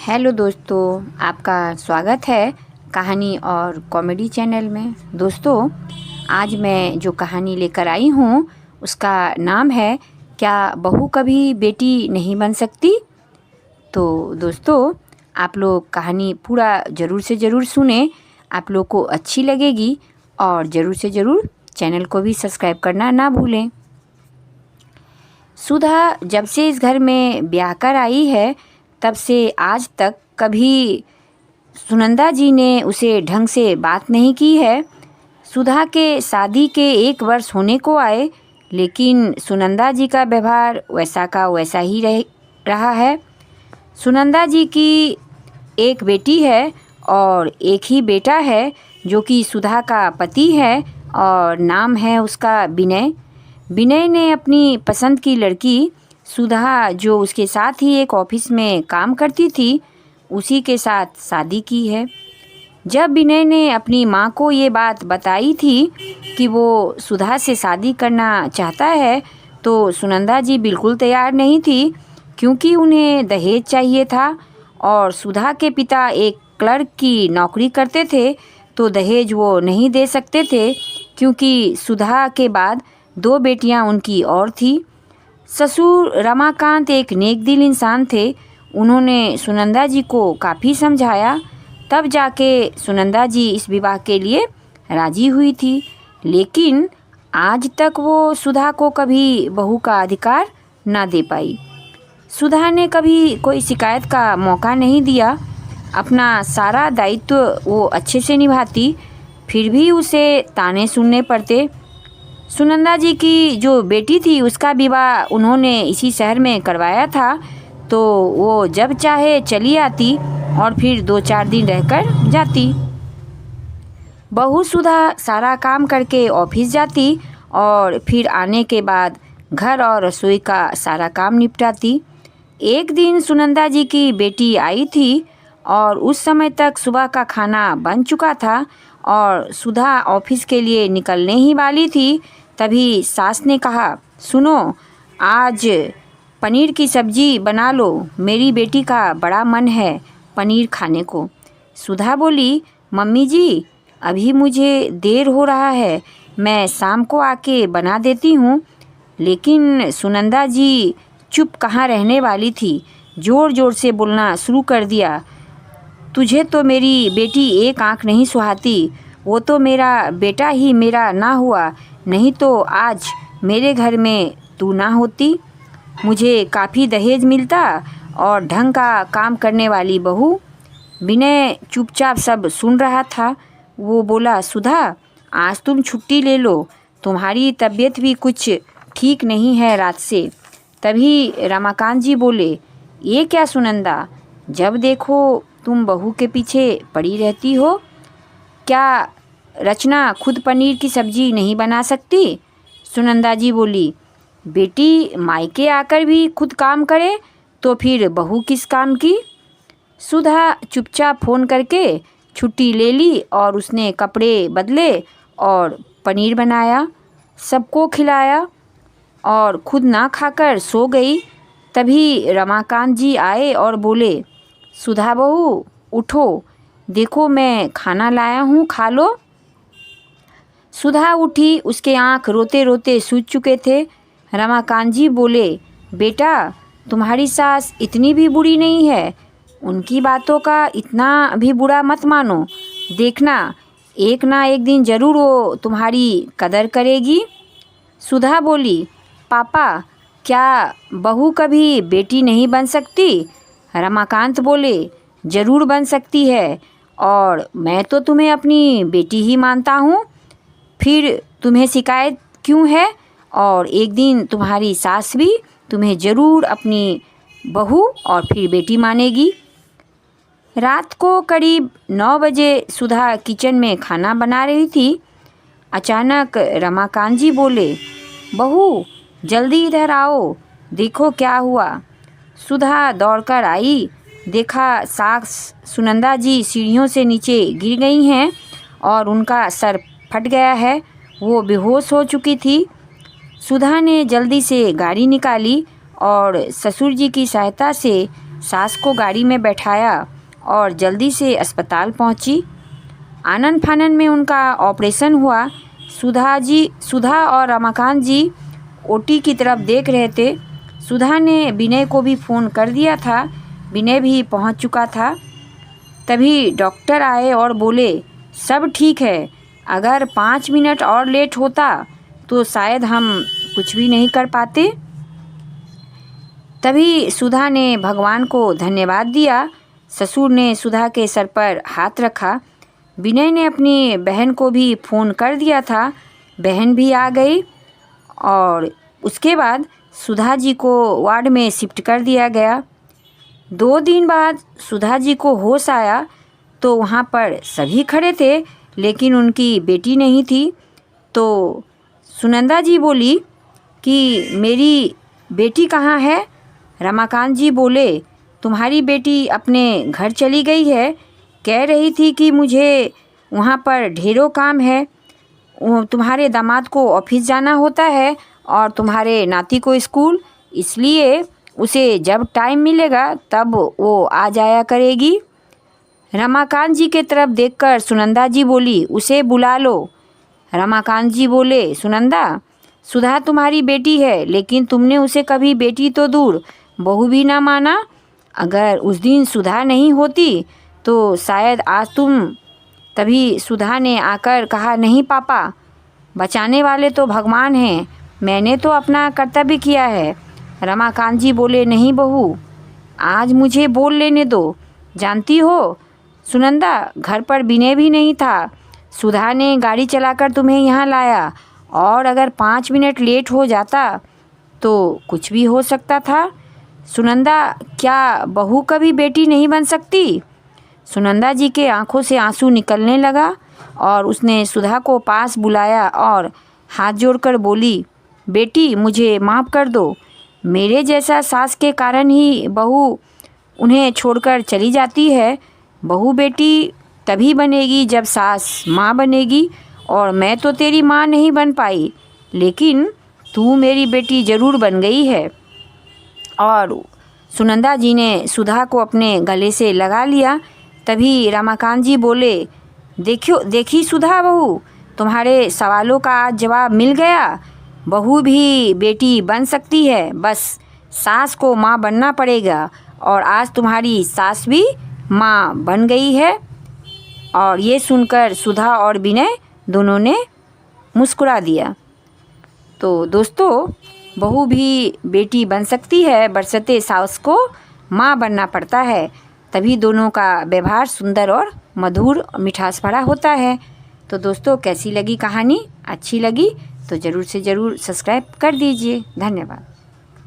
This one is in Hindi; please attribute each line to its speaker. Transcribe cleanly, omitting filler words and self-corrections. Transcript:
Speaker 1: हेलो दोस्तों, आपका स्वागत है कहानी और कॉमेडी चैनल में। दोस्तों, आज मैं जो कहानी लेकर आई हूँ उसका नाम है क्या बहू कभी बेटी नहीं बन सकती। तो दोस्तों, आप लोग कहानी पूरा ज़रूर से ज़रूर सुने, आप लोग को अच्छी लगेगी और ज़रूर से ज़रूर चैनल को भी सब्सक्राइब करना ना भूलें। सुधा जब से इस घर में ब्याह कर आई है तब से आज तक कभी सुनंदा जी ने उसे ढंग से बात नहीं की है। सुधा के शादी के 1 वर्ष होने को आए, लेकिन सुनंदा जी का व्यवहार वैसा का वैसा ही रहा है। सुनंदा जी की एक बेटी है और एक ही बेटा है जो कि सुधा का पति है और नाम है उसका विनय। विनय ने अपनी पसंद की लड़की सुधा, जो उसके साथ ही एक ऑफिस में काम करती थी, उसी के साथ शादी की है। जब विनय ने अपनी माँ को ये बात बताई थी कि वो सुधा से शादी करना चाहता है, तो सुनंदा जी बिल्कुल तैयार नहीं थी, क्योंकि उन्हें दहेज चाहिए था और सुधा के पिता एक क्लर्क की नौकरी करते थे, तो दहेज वो नहीं दे सकते थे, क्योंकि सुधा के बाद 2 बेटियां उनकी और थी। ससुर रमाकांत एक नेकदिल इंसान थे। उन्होंने सुनंदा जी को काफ़ी समझाया, तब जाके सुनंदा जी इस विवाह के लिए राजी हुई थी। लेकिन आज तक वो सुधा को कभी बहू का अधिकार ना दे पाई। सुधा ने कभी कोई शिकायत का मौका नहीं दिया। अपना सारा दायित्व वो अच्छे से निभाती, फिर भी उसे ताने सुनने पड़ते। सुनंदा जी की जो बेटी थी उसका विवाह उन्होंने इसी शहर में करवाया था, तो वो जब चाहे चली आती और फिर 2-4 दिन रहकर जाती। बहू सुधा सारा काम करके ऑफिस जाती और फिर आने के बाद घर और रसोई का सारा काम निपटाती। एक दिन सुनंदा जी की बेटी आई थी और उस समय तक सुबह का खाना बन चुका था और सुधा ऑफिस के लिए निकलने ही वाली थी। तभी सास ने कहा, सुनो, आज पनीर की सब्जी बना लो, मेरी बेटी का बड़ा मन है पनीर खाने को। सुधा बोली, मम्मी जी, अभी मुझे देर हो रहा है, मैं शाम को आके बना देती हूँ। लेकिन सुनंदा जी चुप कहाँ रहने वाली थी, ज़ोर ज़ोर से बोलना शुरू कर दिया, तुझे तो मेरी बेटी एक आँख नहीं सुहाती, वो तो मेरा बेटा ही मेरा ना हुआ, नहीं तो आज मेरे घर में तू ना होती, मुझे काफ़ी दहेज मिलता और ढंग का काम करने वाली बहू। विनय चुपचाप सब सुन रहा था। वो बोला, सुधा, आज तुम छुट्टी ले लो, तुम्हारी तबीयत भी कुछ ठीक नहीं है रात से। तभी रमाकांत जी बोले, ये क्या सुनंदा, जब देखो तुम बहू के पीछे पड़ी रहती हो, क्या रचना खुद पनीर की सब्जी नहीं बना सकती? सुनंदा जी बोली, बेटी मायके आकर भी खुद काम करे तो फिर बहू किस काम की। सुधा चुपचाप फ़ोन करके छुट्टी ले ली और उसने कपड़े बदले और पनीर बनाया, सबको खिलाया और खुद ना खाकर सो गई। तभी रमाकांत जी आए और बोले, सुधा बहू, उठो, देखो मैं खाना लाया हूँ, खा लो। सुधा उठी, उसके आँख रोते रोते सूज चुके थे। रमाकांत जी बोले, बेटा, तुम्हारी सास इतनी भी बुरी नहीं है, उनकी बातों का इतना भी बुरा मत मानो, देखना एक ना एक दिन ज़रूर वो तुम्हारी कदर करेगी। सुधा बोली, पापा, क्या बहू कभी बेटी नहीं बन सकती? रमाकांत बोले, ज़रूर बन सकती है, और मैं तो तुम्हें अपनी बेटी ही मानता हूँ, फिर तुम्हें शिकायत क्यों है? और एक दिन तुम्हारी सास भी तुम्हें ज़रूर अपनी बहू और फिर बेटी मानेगी। रात को करीब 9 बजे सुधा किचन में खाना बना रही थी। अचानक रमाकांत जी बोले, बहू, जल्दी इधर आओ, देखो क्या हुआ। सुधा दौड़कर आई, देखा सास सुनंदा जी सीढ़ियों से नीचे गिर गई हैं और उनका सर फट गया है, वो बेहोश हो चुकी थी। सुधा ने जल्दी से गाड़ी निकाली और ससुर जी की सहायता से सास को गाड़ी में बैठाया और जल्दी से अस्पताल पहुंची। आनन फानन में उनका ऑपरेशन हुआ। सुधा और रमाकांत जी ओटी की तरफ देख रहे थे। सुधा ने विनय को भी फ़ोन कर दिया था। विनय भी पहुंच चुका था। तभी डॉक्टर आए और बोले, सब ठीक है, अगर 5 मिनट और लेट होता तो शायद हम कुछ भी नहीं कर पाते। तभी सुधा ने भगवान को धन्यवाद दिया। ससुर ने सुधा के सर पर हाथ रखा। विनय ने अपनी बहन को भी फ़ोन कर दिया था। बहन भी आ गई और उसके बाद सुधा जी को वार्ड में शिफ्ट कर दिया गया। 2 दिन बाद सुधा जी को होश आया तो वहाँ पर सभी खड़े थे, लेकिन उनकी बेटी नहीं थी। तो सुनंदा जी बोली कि मेरी बेटी कहाँ है? रमाकांत जी बोले, तुम्हारी बेटी अपने घर चली गई है, कह रही थी कि मुझे वहाँ पर ढेरों काम है, तुम्हारे दामाद को ऑफिस जाना होता है और तुम्हारे नाती को स्कूल, इसलिए उसे जब टाइम मिलेगा तब वो आ जाया करेगी। रमाकांत जी के तरफ देखकर सुनंदा जी बोली, उसे बुला लो। रमाकांत जी बोले, सुनंदा, सुधा तुम्हारी बेटी है, लेकिन तुमने उसे कभी बेटी तो दूर बहू भी ना माना। अगर उस दिन सुधा नहीं होती तो शायद आज तुम। तभी सुधा ने आकर कहा, नहीं पापा, बचाने वाले तो भगवान हैं, मैंने तो अपना कर्तव्य किया है। रमाकांत जी बोले, नहीं बहू, आज मुझे बोल लेने दो। जानती हो सुनंदा, घर पर विनय भी नहीं था, सुधा ने गाड़ी चलाकर तुम्हें यहाँ लाया, और अगर 5 मिनट लेट हो जाता तो कुछ भी हो सकता था। सुनंदा, क्या बहू कभी बेटी नहीं बन सकती? सुनंदा जी के आंखों से आंसू निकलने लगा और उसने सुधा को पास बुलाया और हाथ जोड़कर बोली, बेटी मुझे माफ़ कर दो, मेरे जैसा सास के कारण ही बहू उन्हें छोड़कर चली जाती है। बहू बेटी तभी बनेगी जब सास माँ बनेगी, और मैं तो तेरी माँ नहीं बन पाई, लेकिन तू मेरी बेटी ज़रूर बन गई है। और सुनंदा जी ने सुधा को अपने गले से लगा लिया। तभी रमाकांत जी बोले, देखी सुधा बहू, तुम्हारे सवालों का आज जवाब मिल गया। बहू भी बेटी बन सकती है, बस सास को माँ बनना पड़ेगा। और आज तुम्हारी सास भी माँ बन गई है। और ये सुनकर सुधा और विनय दोनों ने मुस्कुरा दिया। तो दोस्तों, बहू भी बेटी बन सकती है, बरसते सास को माँ बनना पड़ता है, तभी दोनों का व्यवहार सुंदर और मधुर मिठास भरा होता है। तो दोस्तों, कैसी लगी कहानी? अच्छी लगी तो ज़रूर से ज़रूर सब्सक्राइब कर दीजिए। धन्यवाद।